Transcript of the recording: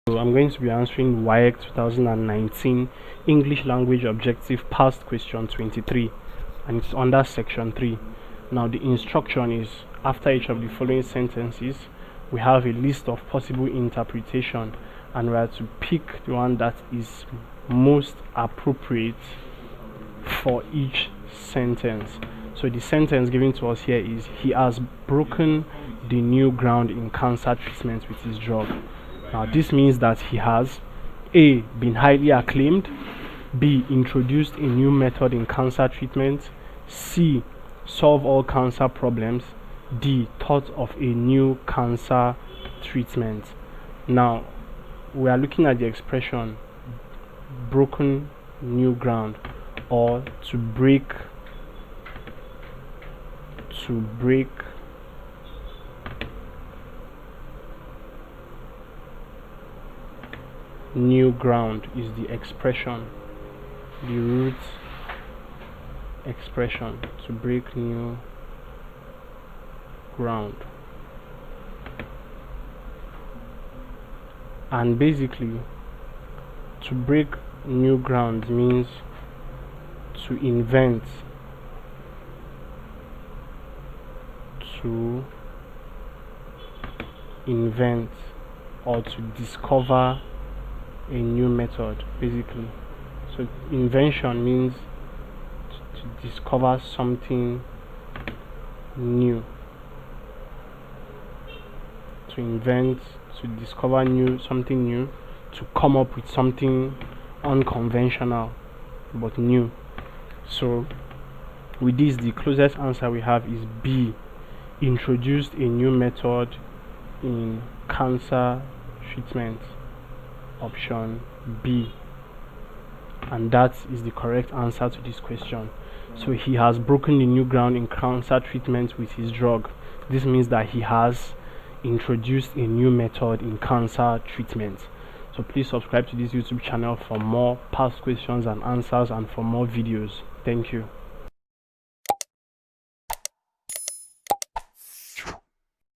So I'm going to be answering WAEC 2019 English Language Objective Past Question 23, and it's under section 3. Now the instruction is, after each of the following sentences we have a list of possible interpretation, and we are to pick the one that is most appropriate for each sentence. So the sentence given to us here is, he has broken the new ground in cancer treatment with his drug. Now this means that he has A. been highly acclaimed, B. introduced a new method in cancer treatment, C. solve all cancer problems, D. thought of a new cancer treatment. Now we are looking at the expression broken new ground, or to break new ground is the expression, the root expression, to break new ground. And basically, to break new ground means to invent, or to discover a new method, basically. So invention means to discover something new, to invent, to discover something new, to come up with something unconventional but new. So with this, the closest answer we have is B. introduced a new method in cancer treatment, option B, and that is the correct answer to this question. So he has broken the new ground in cancer treatment with his drug. This means that he has introduced a new method in cancer treatment. So please subscribe to this YouTube channel for more past questions and answers and for more videos. Thank you.